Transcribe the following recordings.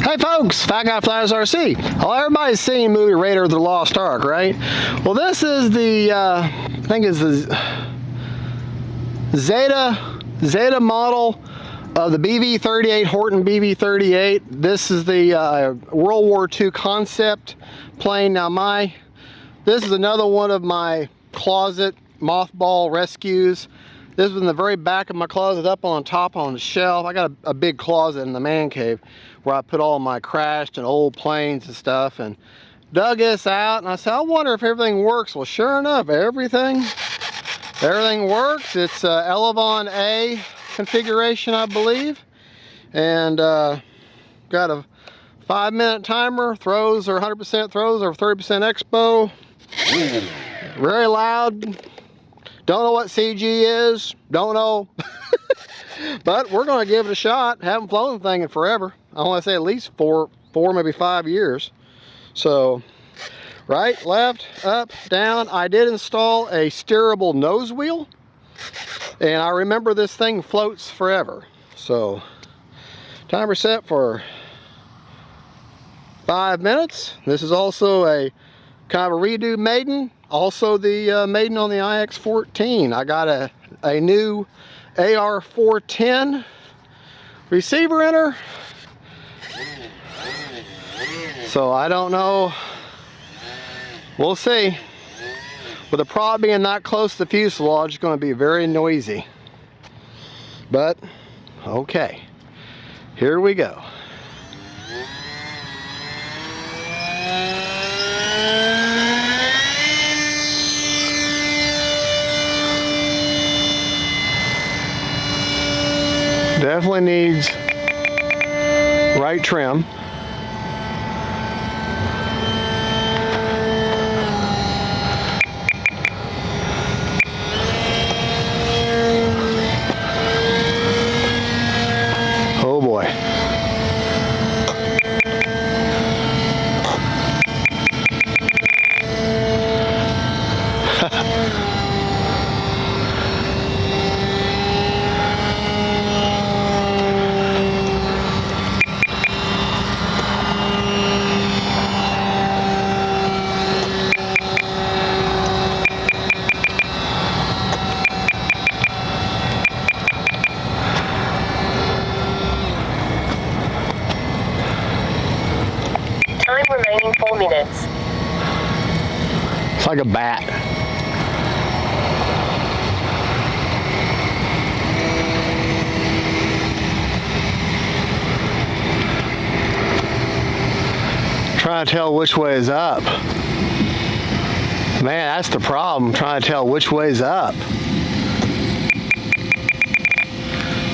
Hey folks, Fat Guy Flies RC. Well, everybody's seen movie Raiders of the Lost Ark, right? Well, this is the, I think it's the Zeta model of the BV-38, Horten BV-38. This is the World War II concept plane. Now this is another one of my closet mothball rescues. This was in the very back of my closet, up on top on the shelf. I got a big closet in the man cave where I put all my crashed and old planes and stuff, and dug this out, and I said, I wonder if everything works. Well, sure enough, everything works. It's Elevon A configuration, I believe, and got a 5-minute timer. Throws are 100% throws or 30% expo. Very loud. Don't know what CG is, don't know. But we're gonna give it a shot. Haven't flown the thing in forever. I want to say at least four, maybe 5 years. So, right, left, up, down. I did install a steerable nose wheel, and I remember this thing floats forever. So, timer set for 5 minutes. This is also a kind of a redo maiden. Also the maiden on the IX-14. I got a new AR-410 receiver in her. So I don't know. We'll see. With the prop being not close to the fuselage, it's going to be very noisy. But, okay. Here we go. Definitely needs right trim. Oh boy. Remaining 4 minutes. It's like a bat. Trying to tell which way is up. Man, that's the problem, trying to tell which way is up.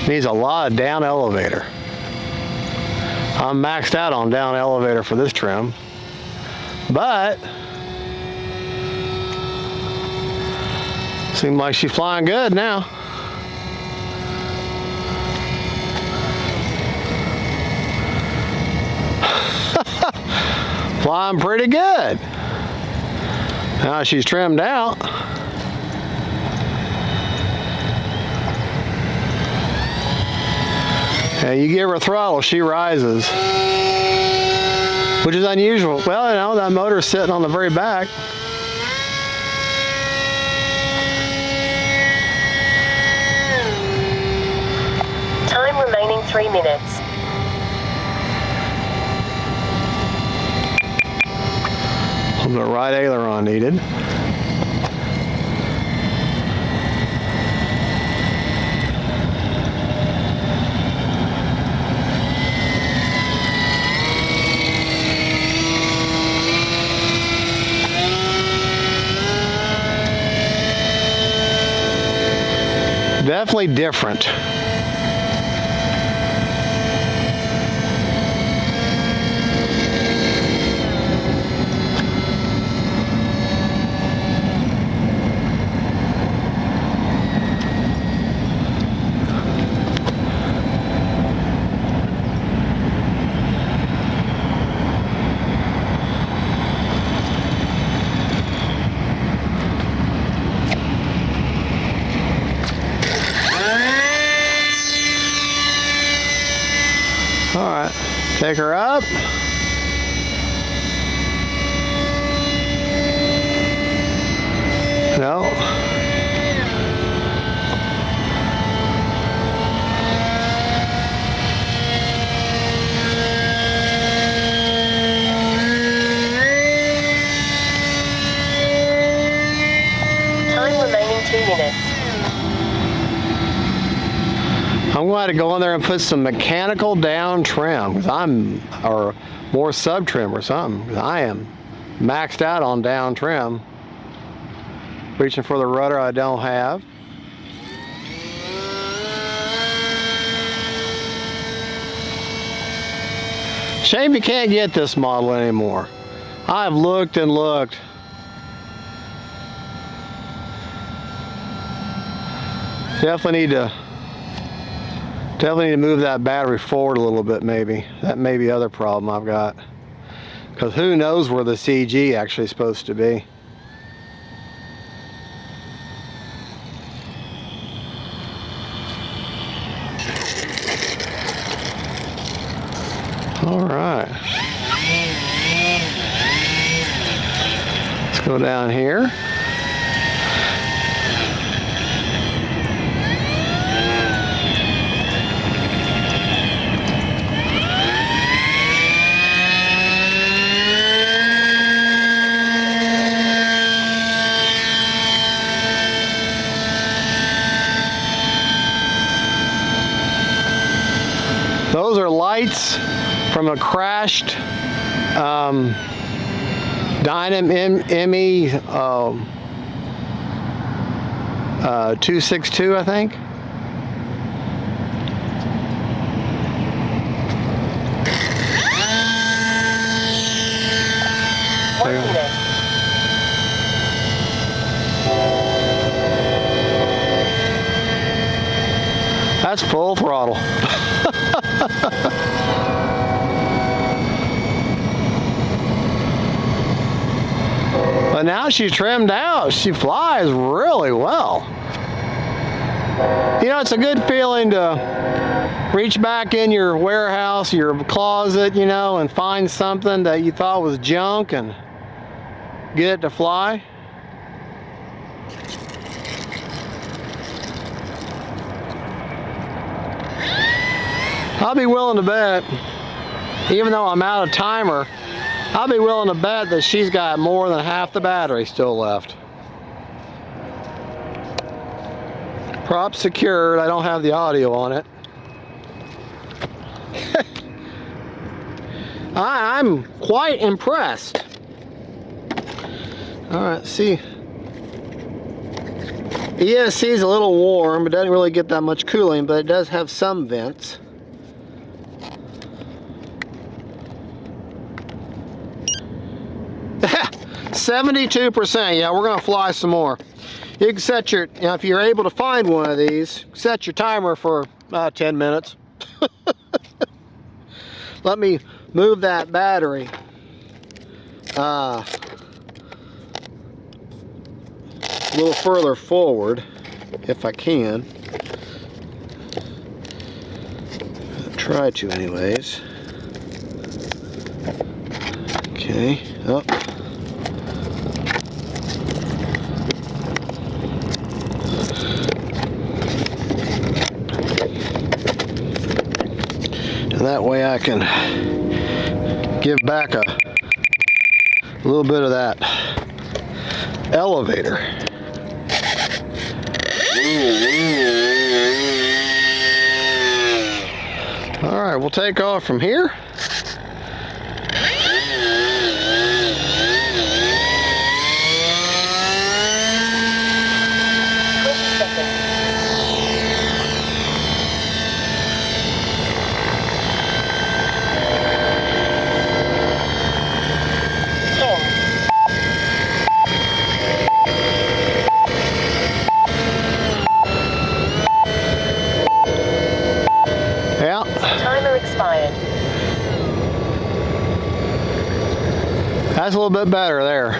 Needs a lot of down elevator. I'm maxed out on down elevator for this trim, but seems like she's flying good now. Flying pretty good. Now she's trimmed out. And you give her a throttle, she rises, which is unusual. Well, you know, that motor's sitting on the very back. Time remaining 3 minutes. A little bit of right aileron needed. Definitely different. Pick her up. No. Time remaining 2 minutes. I'm going to go in there and put some mechanical down trim, or more sub trim or something, 'cause I am maxed out on down trim. Reaching for the rudder I don't have. Shame you can't get this model anymore. I've looked and looked. Definitely need to move that battery forward a little bit, maybe. That may be the other problem I've got. Because who knows where the CG actually is supposed to be. All right. Let's go down here. Those are lights from a crashed Dynam ME 262, I think. One minute. That's full throttle. But now she's trimmed out. She flies really well. You know, it's a good feeling to reach back in your warehouse, your closet, you know, and find something that you thought was junk and get it to fly. I'll be willing to bet, even though I'm out of timer, I'll be willing to bet that she's got more than half the battery still left. Prop secured, I don't have the audio on it. I'm quite impressed. All right, see. ESC is a little warm, it doesn't really get that much cooling, but it does have some vents. %, yeah, we're gonna fly some more. You can set your, you know, if you're able to find one of these, set your timer for 10 minutes. Let me move that battery a little further forward, if I can. Try to anyways. Okay, up. And that way I can give back a little bit of that elevator. All right, we'll take off from here. That's a little bit better there.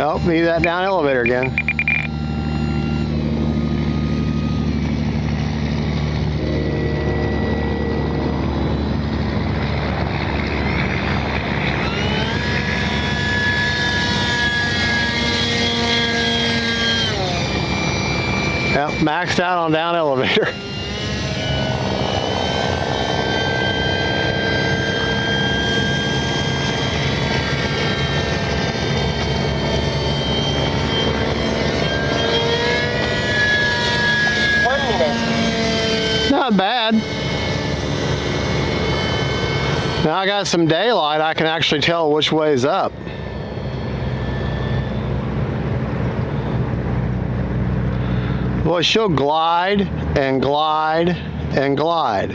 Oh, need that down elevator again. Yep, maxed out on down elevator. Not bad. Now I got some daylight, I can actually tell which way's up. Boy, she'll glide and glide and glide.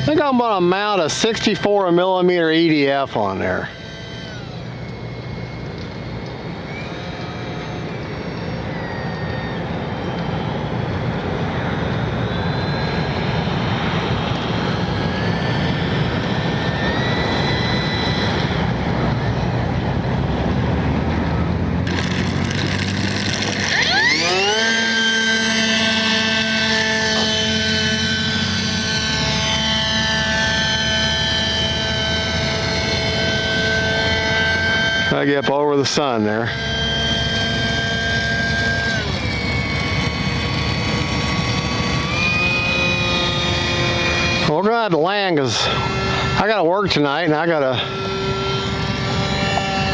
I think I'm going to mount a 64 millimeter EDF on there. I get up over the sun there. Well, we're gonna have to land because I gotta work tonight and I gotta.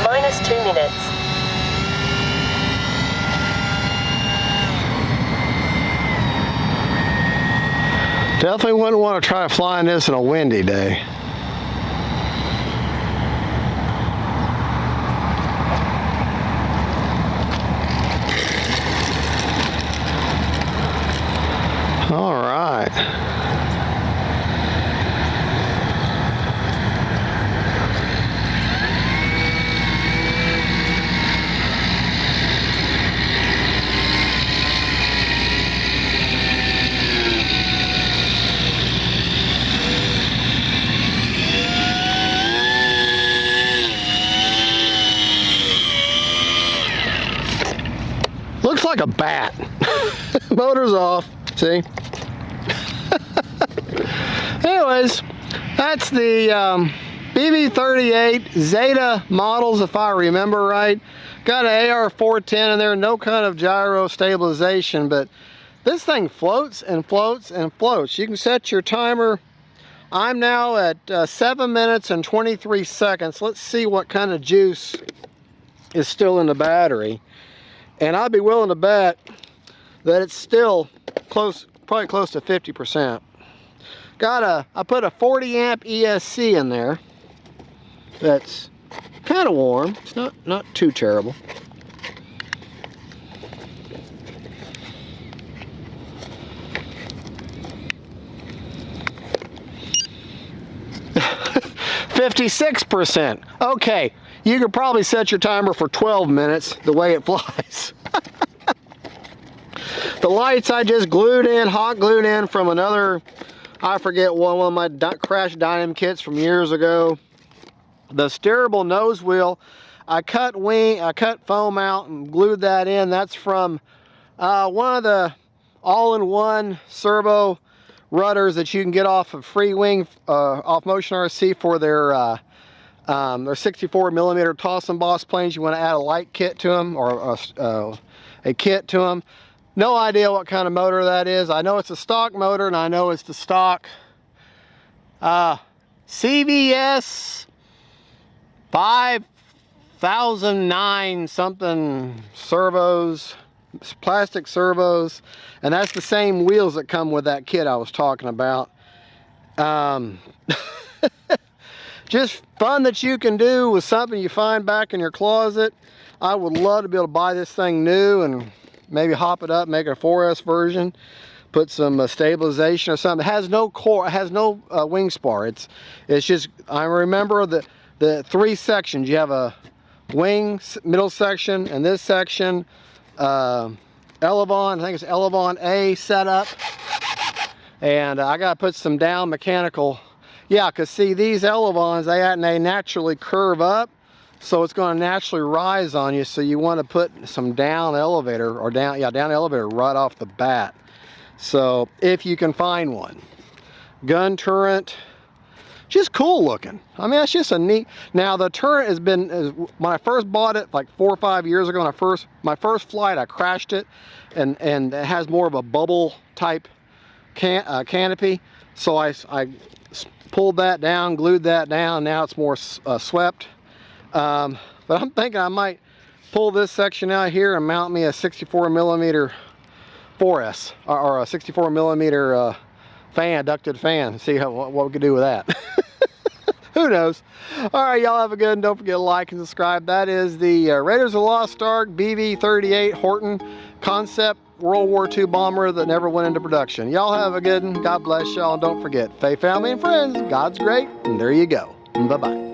Minus 2 minutes. Definitely wouldn't want to try flying this in a windy day. All right. Looks like a bat. Motor's off. See? Anyways, that's the BV-38 Zeta models, if I remember right. Got an AR-410 in there, no kind of gyro stabilization, but this thing floats and floats and floats. You can set your timer. I'm now at 7 minutes and 23 seconds. Let's see what kind of juice is still in the battery. And I'd be willing to bet that it's still close, probably close to 50%. I put a 40 amp ESC in there. That's kind of warm. It's not too terrible. $56%. Okay, you could probably set your timer for 12 minutes the way it flies. The lights I just glued in, hot glued in from another, I forget, one of my crash Dynam kits from years ago. The steerable nose wheel, I cut foam out and glued that in. That's from one of the all-in-one servo rudders that you can get off of Free Wing, off Motion RC for their 64 millimeter toss and boss planes. You want to add a light kit to them, or a kit to them. No idea what kind of motor that is. I know it's a stock motor, and I know it's the stock CVS 5009 something servos, plastic servos, and that's the same wheels that come with that kit I was talking about. Just fun that you can do with something you find back in your closet. I would love to be able to buy this thing new and maybe hop it up, make it a 4S version, put some stabilization or something. It has no core, it has no wing spar. It's just, I remember the three sections. You have a wing middle section and this section, Elevon, I think it's Elevon A setup. And I got to put some down mechanical. Yeah, because see, these elevons, they naturally curve up. So it's going to naturally rise on you. So you want to put some down elevator or down elevator right off the bat. So if you can find one. Gun turret, just cool looking. I mean, that's just a neat. Now the turret has been, when I first bought it like 4 or 5 years ago, my first flight, I crashed it, and it has more of a bubble type canopy. So I pulled that down, glued that down. Now it's more swept. But I'm thinking I might pull this section out here and mount me a 64 millimeter 4S or a 64 millimeter fan, ducted fan. See what we could do with that. Who knows? All right, y'all have a good one. Don't forget to like and subscribe. That is the Raiders of the Lost Ark BV-38 Horten concept World War II bomber that never went into production. Y'all have a good one. God bless y'all. And don't forget, faith, family, and friends. God's great. And there you go. Bye-bye.